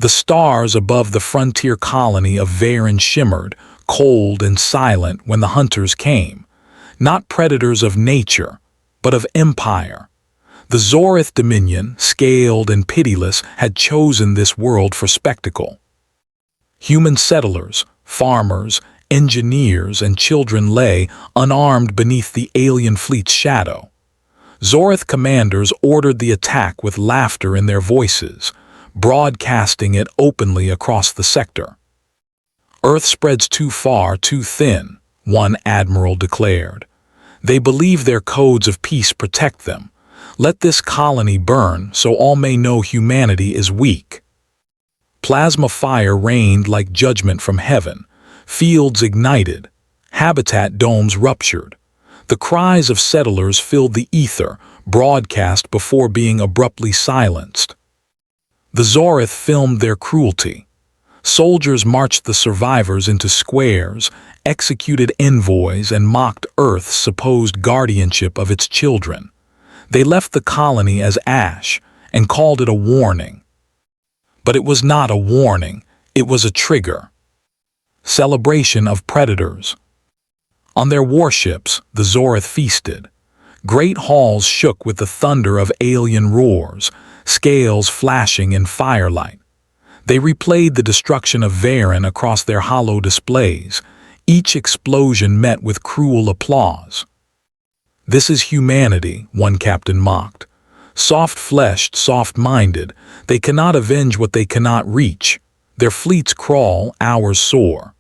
The stars above the frontier colony of Varen shimmered, cold and silent when the hunters came, not predators of nature, but of empire. The Zorith Dominion, scaled and pitiless, had chosen this world for spectacle. Human settlers, farmers, engineers, and children lay unarmed beneath the alien fleet's shadow. Zorith commanders ordered the attack with laughter in their voices, broadcasting it openly across the sector. "Earth spreads too far, too thin," one admiral declared. "They believe their codes of peace protect them. Let this colony burn so all may know humanity is weak." Plasma fire rained like judgment from heaven. Fields ignited. Habitat domes ruptured. The cries of settlers filled the ether, broadcast before being abruptly silenced. The Zorith filmed their cruelty. Soldiers marched the survivors into squares, executed envoys, and mocked Earth's supposed guardianship of its children. They left the colony as ash and called it a warning. But it was not a warning, it was a trigger. Celebration of predators. On their warships, the Zorith feasted. Great halls shook with the thunder of alien roars, scales flashing in firelight. They replayed the destruction of Varen across their hollow displays, each explosion met with cruel applause. "This is humanity," one captain mocked. "Soft-fleshed, soft-minded, they cannot avenge what they cannot reach. Their fleets crawl, ours soar."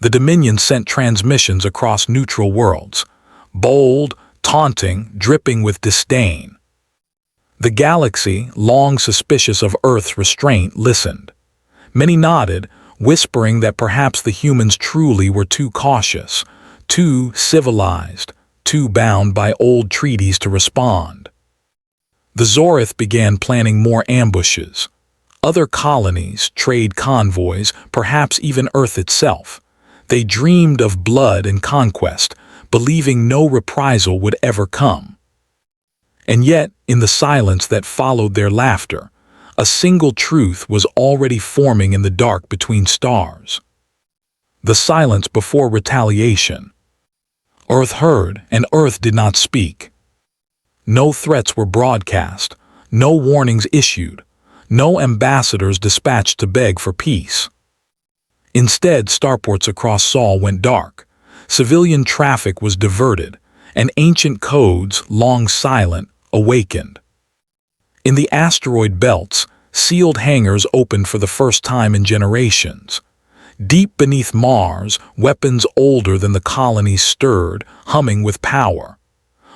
The Dominion sent transmissions across neutral worlds, bold, taunting, dripping with disdain. The galaxy, long suspicious of Earth's restraint, listened. Many nodded, whispering that perhaps the humans truly were too cautious, too civilized, too bound by old treaties to respond. The Zorith began planning more ambushes. Other colonies, trade convoys, perhaps even Earth itself. They dreamed of blood and conquest, believing no reprisal would ever come. And yet, in the silence that followed their laughter, a single truth was already forming in the dark between stars. The silence before retaliation. Earth heard, and Earth did not speak. No threats were broadcast, no warnings issued, no ambassadors dispatched to beg for peace. Instead, starports across Sol went dark. Civilian traffic was diverted, and ancient codes, long silent, awakened. In the asteroid belts, sealed hangars opened for the first time in generations. Deep beneath Mars, weapons older than the colonies stirred, humming with power.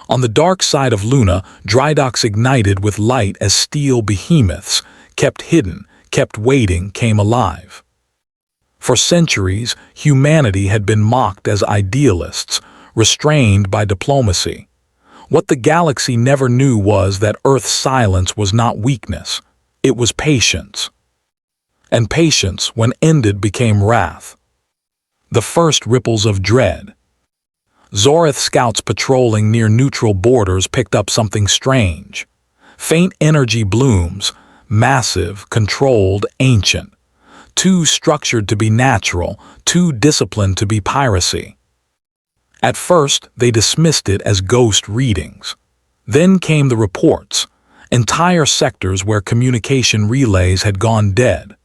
On the dark side of Luna, drydocks ignited with light as steel behemoths, kept hidden, kept waiting, came alive. For centuries, humanity had been mocked as idealists, restrained by diplomacy. What the galaxy never knew was that Earth's silence was not weakness, it was patience. And patience, when ended, became wrath. The first ripples of dread. Zorith scouts patrolling near neutral borders picked up something strange. Faint energy blooms, massive, controlled, ancient. Too structured to be natural, too disciplined to be piracy. At first, they dismissed it as ghost readings. Then came the reports, entire sectors where communication relays had gone dead.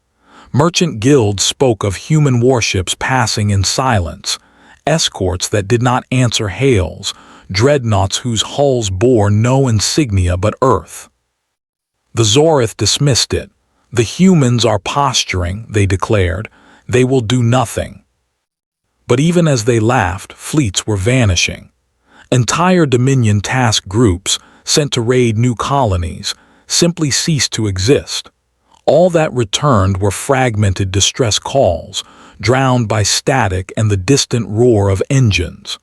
Merchant guilds spoke of human warships passing in silence, escorts that did not answer hails, dreadnoughts whose hulls bore no insignia but Earth. The Zorith dismissed it. "The humans are posturing," they declared. "They will do nothing." But even as they laughed, fleets were vanishing. Entire Dominion task groups, sent to raid new colonies, simply ceased to exist. All that returned were fragmented distress calls, drowned by static and the distant roar of engines.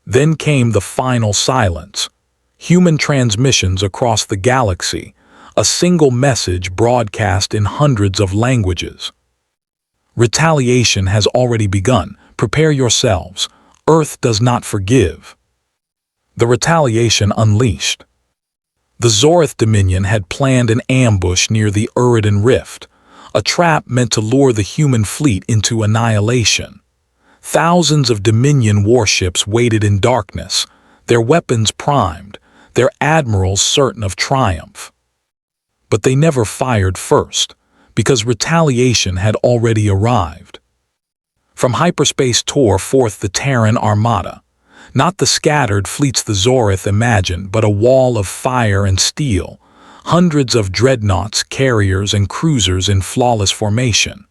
Then came the final silence. Human transmissions across the galaxy, a single message broadcast in hundreds of languages. "Retaliation has already begun. Prepare yourselves. Earth does not forgive." The retaliation unleashed. The Zorith Dominion had planned an ambush near the Uridan Rift, a trap meant to lure the human fleet into annihilation. Thousands of Dominion warships waited in darkness, their weapons primed, their admirals certain of triumph. But they never fired first, because retaliation had already arrived. From hyperspace tore forth the Terran armada, not the scattered fleets the Zorith imagined, but a wall of fire and steel, hundreds of dreadnoughts, carriers, and cruisers in flawless formation.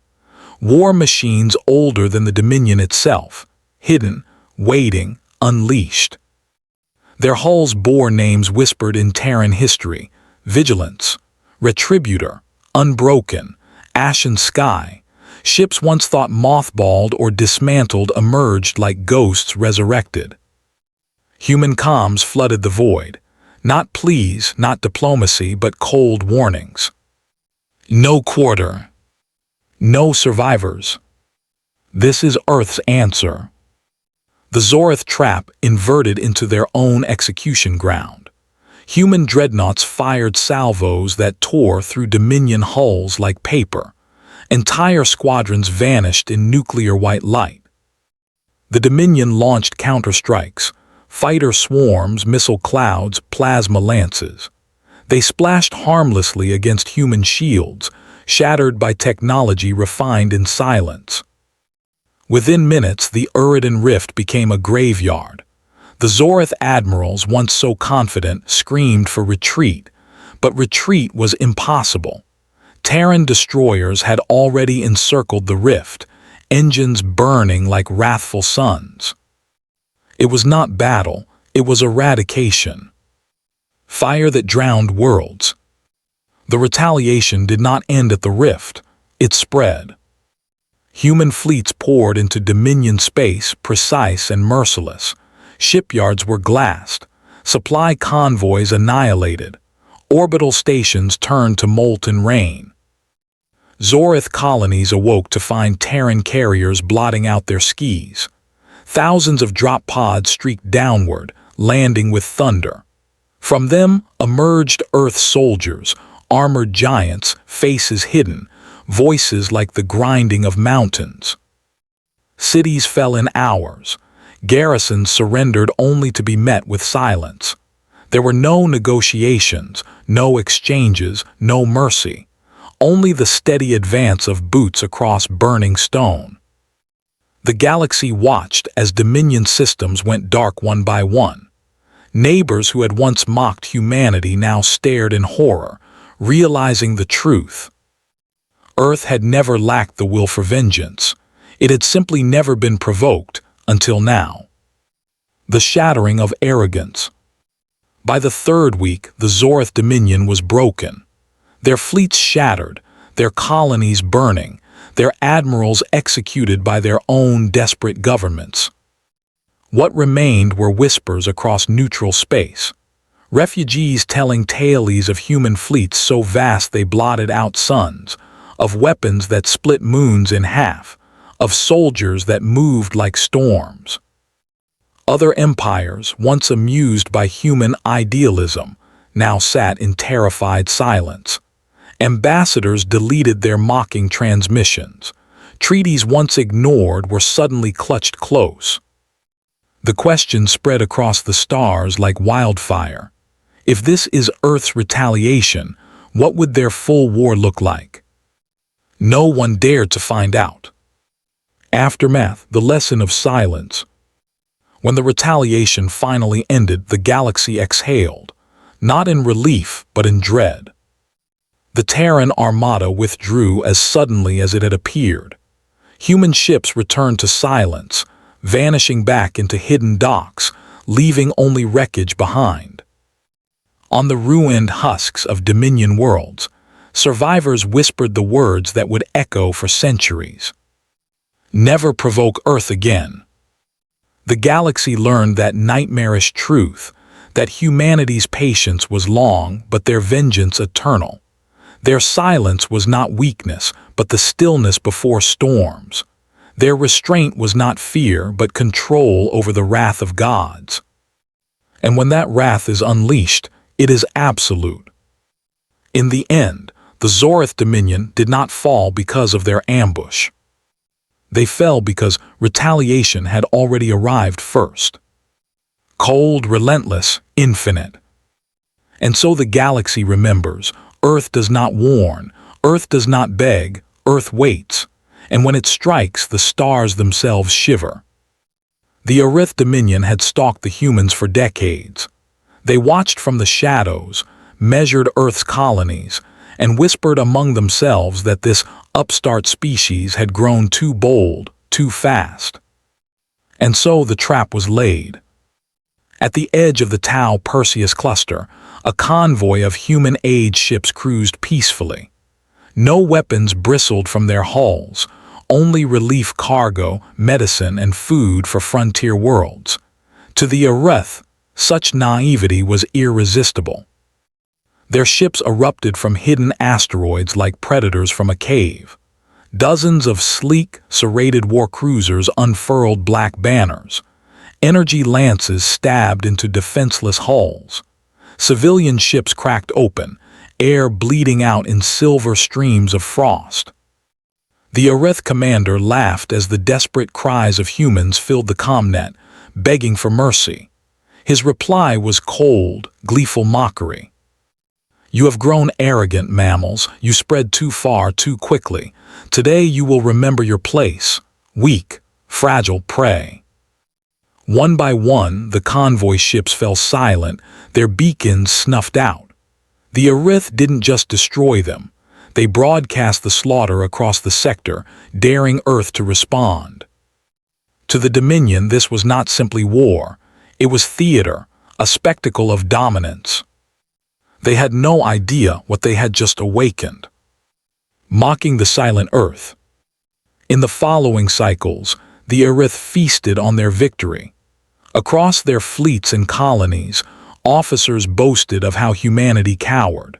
War machines older than the Dominion itself, hidden, waiting, unleashed. Their hulls bore names whispered in Terran history: Vigilance, Retributor, Unbroken, Ashen Sky. Ships once thought mothballed or dismantled emerged like ghosts resurrected. Human comms flooded the void. Not pleas, not diplomacy, but cold warnings. No quarter. No survivors. This is Earth's answer. The Zorith trap inverted into their own execution ground. Human dreadnoughts fired salvos that tore through Dominion hulls like paper. Entire squadrons vanished in nuclear white light. The Dominion launched counterstrikes, fighter swarms, missile clouds, plasma lances. They splashed harmlessly against human shields, shattered by technology refined in silence. Within minutes, the Uridan Rift became a graveyard. The Zorith admirals, once so confident, screamed for retreat, but retreat was impossible. Terran destroyers had already encircled the rift, engines burning like wrathful suns. It was not battle, it was eradication. Fire that drowned worlds. The retaliation did not end at the rift, it spread. Human fleets poured into Dominion space, precise and merciless. Shipyards were glassed, supply convoys annihilated, orbital stations turned to molten rain. Zorith colonies awoke to find Terran carriers blotting out their skis. Thousands of drop pods streaked downward, landing with thunder. From them emerged Earth soldiers, armored giants, faces hidden, voices like the grinding of mountains. Cities fell in hours. Garrisons surrendered only to be met with silence. There were no negotiations, no exchanges, no mercy. Only the steady advance of boots across burning stone. The galaxy watched as Dominion systems went dark one by one. Neighbors who had once mocked humanity now stared in horror, realizing the truth. Earth had never lacked the will for vengeance. It had simply never been provoked, until now. The shattering of arrogance. By the third week, the Zorith Dominion was broken. Their fleets shattered, their colonies burning, their admirals executed by their own desperate governments. What remained were whispers across neutral space. Refugees telling tales of human fleets so vast they blotted out suns, of weapons that split moons in half, of soldiers that moved like storms. Other empires, once amused by human idealism, now sat in terrified silence. Ambassadors deleted their mocking transmissions. Treaties once ignored were suddenly clutched close. The question spread across the stars like wildfire. If this is Earth's retaliation, what would their full war look like? No one dared to find out. Aftermath, the lesson of silence. When the retaliation finally ended, the galaxy exhaled, not in relief but in dread. The Terran armada withdrew as suddenly as it had appeared. Human ships returned to silence, vanishing back into hidden docks, leaving only wreckage behind. On the ruined husks of Dominion worlds, survivors whispered the words that would echo for centuries. Never provoke Earth again. The galaxy learned that nightmarish truth, that humanity's patience was long but their vengeance eternal. Their silence was not weakness, but the stillness before storms. Their restraint was not fear, but control over the wrath of gods. And when that wrath is unleashed, it is absolute. In the end, The Zorith Dominion did not fall because of their ambush. They fell because Retaliation had already arrived first. Cold, relentless, infinite. And so the galaxy remembers. Earth does not warn, Earth does not beg, Earth waits, and when it strikes, the stars themselves shiver. The Zorith Dominion had stalked the humans for decades. They watched from the shadows, measured Earth's colonies, and whispered among themselves that this upstart species had grown too bold, too fast. And so the trap was laid. At the edge of the Tau Perseus cluster, a convoy of human-age ships cruised peacefully. No weapons bristled from their hulls, only relief cargo, medicine, and food for frontier worlds. To the Zorith, such naivety was irresistible. Their ships erupted from hidden asteroids like predators from a cave. Dozens of sleek, serrated war cruisers unfurled black banners. Energy lances stabbed into defenseless hulls. Civilian ships cracked open, air bleeding out in silver streams of frost. The Zorith commander laughed as the desperate cries of humans filled the commnet, begging for mercy. His reply was cold, gleeful mockery. "You have grown arrogant, mammals. You spread too far, too quickly. Today you will remember your place. Weak, fragile prey." One by one, the convoy ships fell silent, their beacons snuffed out. The Zorith didn't just destroy them. They broadcast the slaughter across the sector, daring Earth to respond. To the Dominion, this was not simply war. It was theater, a spectacle of dominance. They had no idea what they had just awakened. Mocking the silent Earth. In the following cycles, the Zorith feasted on their victory. Across their fleets and colonies, officers boasted of how humanity cowered.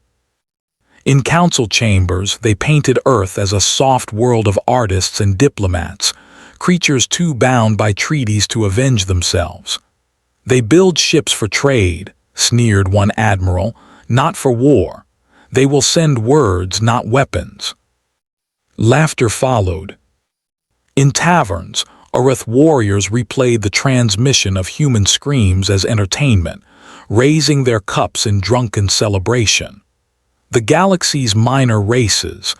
In council chambers, they painted Earth as a soft world of artists and diplomats, creatures too bound by treaties to avenge themselves. "They build ships for trade," sneered one admiral, "not for war. They will send words, not weapons." Laughter followed. In taverns, Zorith warriors replayed the transmission of human screams as entertainment, raising their cups in drunken celebration. The galaxy's minor races,